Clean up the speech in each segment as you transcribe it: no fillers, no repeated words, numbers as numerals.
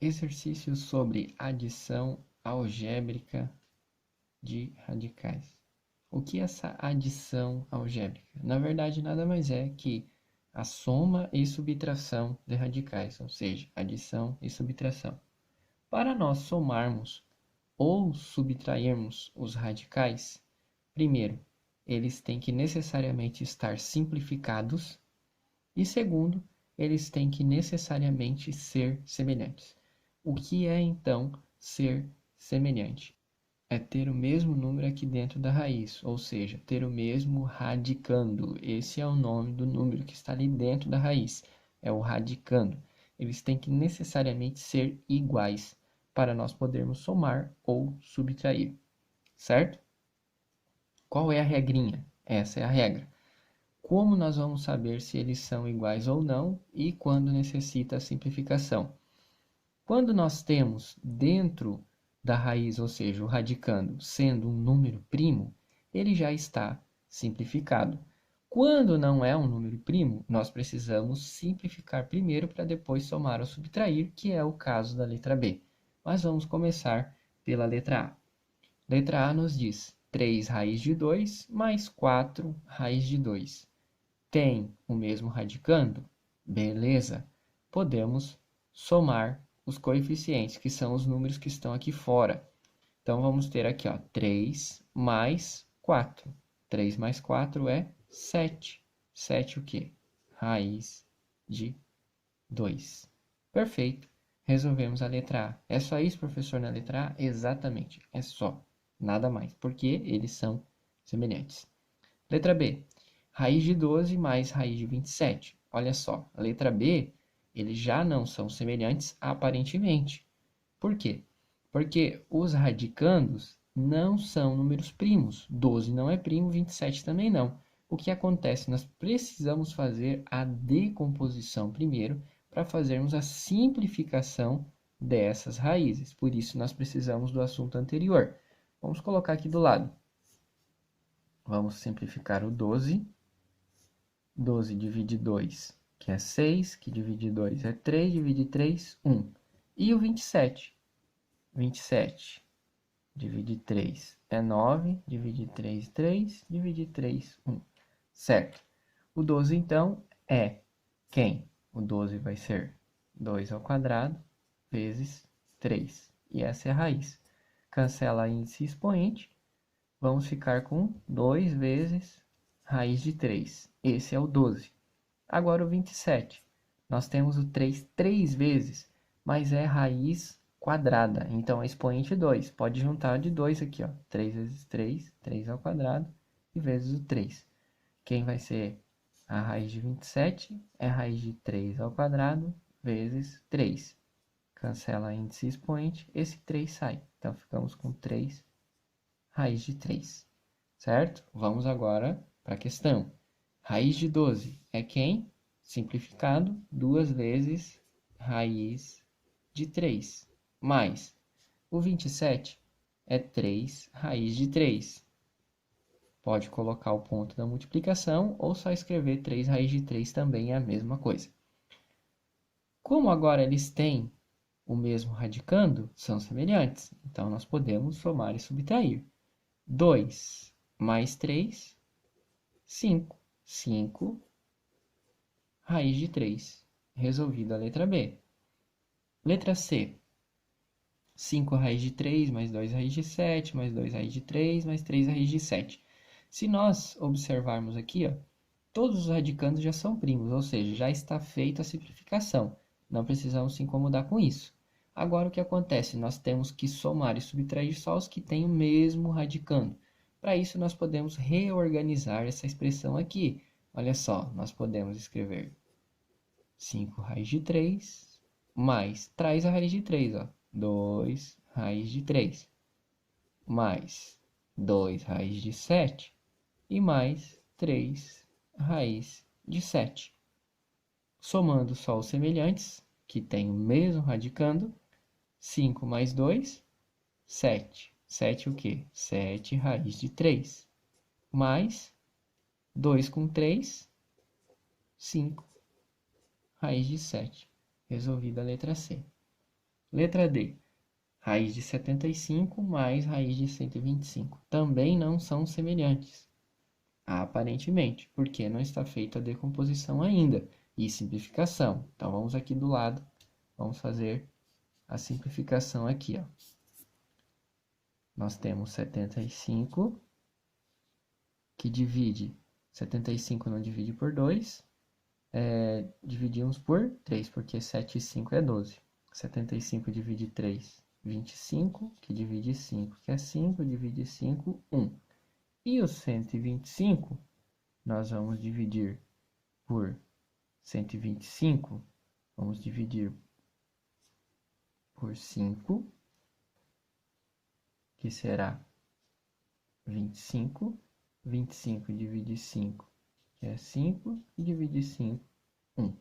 Exercício sobre adição algébrica de radicais. O que é essa adição algébrica? Na verdade, nada mais é que a soma e subtração de radicais, ou seja, adição e subtração. Para nós somarmos ou subtrairmos os radicais, primeiro, eles têm que necessariamente estar simplificados e segundo, eles têm que necessariamente ser semelhantes. O que é então ser semelhante? É ter o mesmo número aqui dentro da raiz, ou seja, ter o mesmo radicando. Esse é o nome do número que está ali dentro da raiz, é o radicando. Eles têm que necessariamente ser iguais para nós podermos somar ou subtrair, certo? Qual é a regrinha? Essa é a regra. Como nós vamos saber se eles são iguais ou não e quando necessita a simplificação? Quando nós temos dentro da raiz, ou seja, o radicando, sendo um número primo, ele já está simplificado. Quando não é um número primo, nós precisamos simplificar primeiro para depois somar ou subtrair, que é o caso da letra B. Mas vamos começar pela letra A. Letra A nos diz 3 raiz de 2 mais 4 raiz de 2. Tem o mesmo radicando? Beleza. Podemos somar os coeficientes, que são os números que estão aqui fora. Então, vamos ter aqui, ó, 3 mais 4. 3 mais 4 é 7. 7 o quê? Raiz de 2. Perfeito. Resolvemos a letra A. É só isso, professor, na letra A? Exatamente. É só. Nada mais. Porque eles são semelhantes. Letra B. Raiz de 12 mais raiz de 27. Olha só, a letra B, eles já não são semelhantes aparentemente. Por quê? Porque os radicandos não são números primos. 12 não é primo, 27 também não. O que acontece? Nós precisamos fazer a decomposição primeiro para fazermos a simplificação dessas raízes. Por isso, nós precisamos do assunto anterior. Vamos colocar aqui do lado. Vamos simplificar o 12. 12 divide 2, que é 6, que divide 2 é 3, divide 3, 1. E o 27? 27 divide 3 é 9, divide 3, 3, divide 3, 1. Certo. O 12, então, é quem? O 12 vai ser 2 ao quadrado vezes 3. E essa é a raiz. Cancela índice e expoente. Vamos ficar com 2 vezes raiz de 3. Esse é o 12. Agora o 27. Nós temos o 3 três vezes, mas é raiz quadrada. Então, é expoente 2. Pode juntar de 2 aqui, ó. 3 vezes 3, 3 ao quadrado, e vezes o 3. Quem vai ser a raiz de 27? É a raiz de 3 ao quadrado vezes 3. Cancela índice e expoente, esse 3 sai. Então, ficamos com 3 raiz de 3. Certo? Vamos agora para a questão. Raiz de 12 é quem? Simplificado, 2 vezes raiz de 3. Mais o 27 é 3 raiz de 3. Pode colocar o ponto da multiplicação ou só escrever 3 raiz de 3 também é a mesma coisa. Como agora eles têm o mesmo radicando, são semelhantes. Então, nós podemos somar e subtrair. 2 mais 3, 5. 5 raiz de 3. Resolvida a letra B. Letra C. 5 raiz de 3 mais 2 raiz de 7, mais 2 raiz de 3, mais 3 raiz de 7. Se nós observarmos aqui, ó, todos os radicandos já são primos, ou seja, já está feita a simplificação. Não precisamos se incomodar com isso. Agora, o que acontece? Nós temos que somar e subtrair só os que têm o mesmo radicando. Para isso, nós podemos reorganizar essa expressão aqui. Olha só, nós podemos escrever 5 raiz de 3, mais, traz a raiz de 3, ó, 2 raiz de 3, mais 2 raiz de 7 e mais 3 raiz de 7. Somando só os semelhantes, que tem o mesmo radicando, 5 mais 2, 7. 7 o quê? 7 raiz de 3. Mais 2 com 3, 5 raiz de 7. Resolvida a letra C. Letra D. Raiz de 75 mais raiz de 125. Também não são semelhantes, aparentemente, porque não está feita a decomposição ainda e simplificação. Então, vamos aqui do lado, vamos fazer a simplificação aqui, ó. Nós temos 75, que divide, 75 não divide por 2, dividimos por 3, porque 7 e 5 é 12. 75 divide 3, 25, que divide 5, que é 5, divide 5, 1. E o 125, nós vamos dividir por 125, vamos dividir por 5, que será 25. 25 divide 5, que é 5, e divide 5, 1.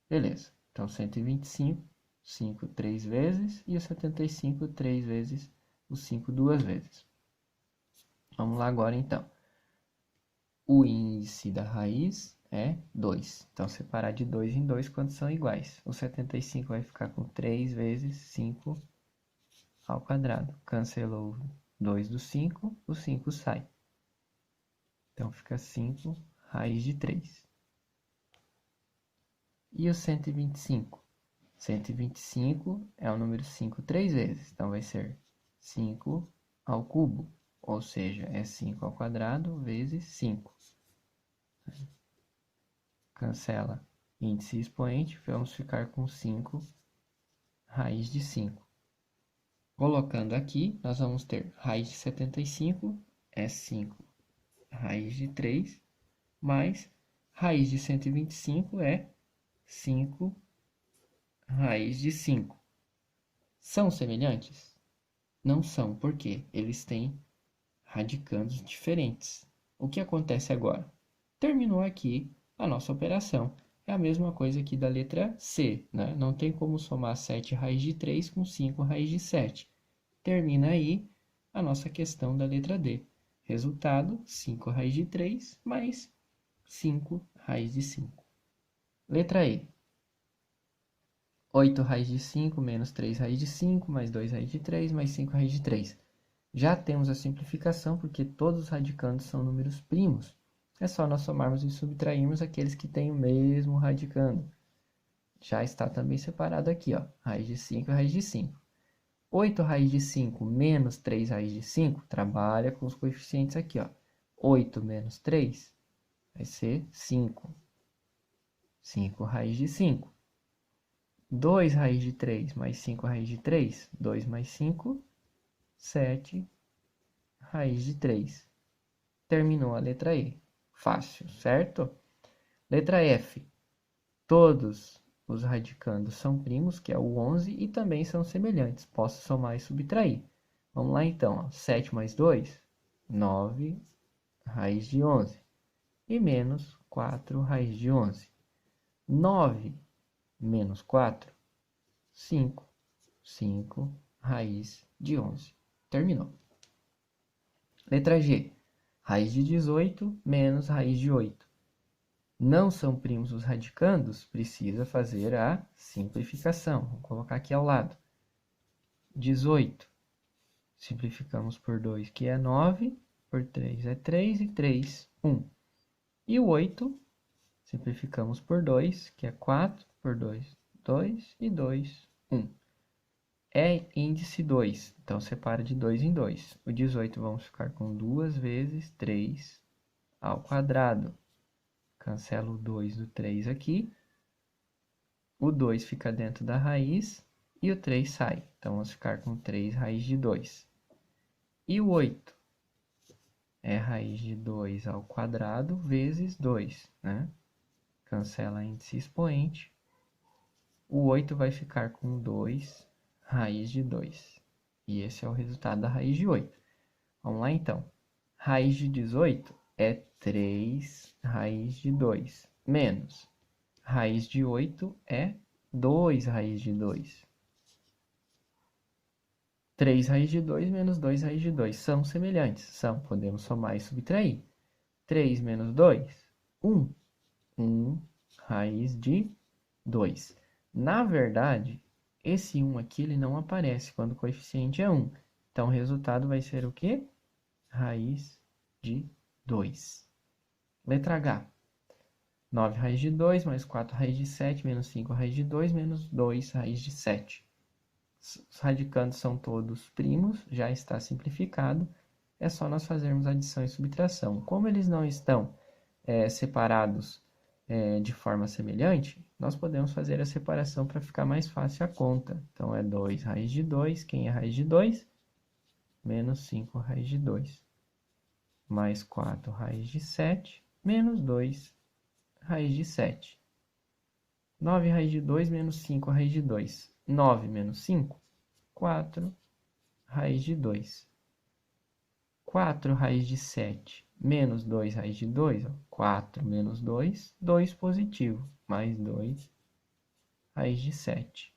Beleza. Então, 125, 5 3 vezes, e o 75, 3 vezes, o 5 duas vezes. Vamos lá agora, então. O índice da raiz é 2. Então, separar de 2 em 2 quando são iguais. O 75 vai ficar com 3 vezes 5 ao quadrado. Cancelou 2 do 5, o 5 sai. Então, fica 5 raiz de 3. E o 125? 125 é o número 5 3 vezes. Então, vai ser 5 ao cubo. Ou seja, é 5 ao quadrado vezes 5. Cancela índice e expoente. Vamos ficar com 5 raiz de 5. Colocando aqui, nós vamos ter raiz de 75 é 5 raiz de 3, mais raiz de 125 é 5 raiz de 5. São semelhantes? Não são, porque eles têm radicandos diferentes. O que acontece agora? Terminou aqui a nossa operação. É a mesma coisa aqui da letra C, né? Não tem como somar 7 raiz de 3 com 5 raiz de 7. Termina aí a nossa questão da letra D. Resultado, 5 raiz de 3 mais 5 raiz de 5. Letra E. 8 raiz de 5 menos 3 raiz de 5, mais 2 raiz de 3, mais 5 raiz de 3. Já temos a simplificação, porque todos os radicandos são números primos. É só nós somarmos e subtrairmos aqueles que têm o mesmo radicando. Já está também separado aqui, ó, raiz de 5 e raiz de 5. 8 raiz de 5 menos 3 raiz de 5, trabalha com os coeficientes aqui, ó. 8 menos 3 vai ser 5. 5 raiz de 5. 2 raiz de 3 mais 5 raiz de 3, 2 mais 5, 7 raiz de 3. Terminou a letra E. Fácil, certo? Letra F. Todos os radicandos são primos, que é o 11, e também são semelhantes. Posso somar e subtrair. Vamos lá então. Ó. 7 mais 2, 9 raiz de 11. E menos 4 raiz de 11. 9 menos 4, 5. 5 raiz de 11. Terminou. Letra G. Raiz de 18 menos raiz de 8. Não são primos os radicandos, precisa fazer a simplificação. Vou colocar aqui ao lado. 18. Simplificamos por 2, que é 9. Por 3 é 3. E 3, 1. E o 8, simplificamos por 2, que é 4. Por 2, 2. E 2, 1. É índice 2, então separa de 2 em 2. O 18 vamos ficar com 2 vezes 3 ao quadrado. Cancelo o 2 do 3 aqui. O 2 fica dentro da raiz e o 3 sai. Então, vamos ficar com 3 raiz de 2. E o 8 é raiz de 2 ao quadrado vezes 2, né? Cancela índice e expoente. O 8 vai ficar com 2 raiz de 2. E esse é o resultado da raiz de 8. Vamos lá, então. Raiz de 18 é 3 raiz de 2, menos raiz de 8 é 2 raiz de 2. 3 raiz de 2 menos 2 raiz de 2 são semelhantes? São. Podemos somar e subtrair. 3 menos 2, 1. 1 raiz de 2. Na verdade, Esse 1 aqui, ele não aparece quando o coeficiente é 1. Então, o resultado vai ser o quê? Raiz de 2. Letra H. 9 raiz de 2 mais 4 raiz de 7 menos 5 raiz de 2 menos 2 raiz de 7. Os radicandos são todos primos, já está simplificado. É só nós fazermos adição e subtração. Como eles não estão separados de forma semelhante, nós podemos fazer a separação para ficar mais fácil a conta. Então, é 2 raiz de 2, quem é raiz de 2? Menos 5 raiz de 2. Mais 4 raiz de 7, menos 2 raiz de 7. 9 raiz de 2 menos 5 raiz de 2. 9 menos 5, 4 raiz de 2. 4 raiz de 7 menos 2 raiz de 2, 4 menos 2, 2 positivo, mais 2 raiz de 7.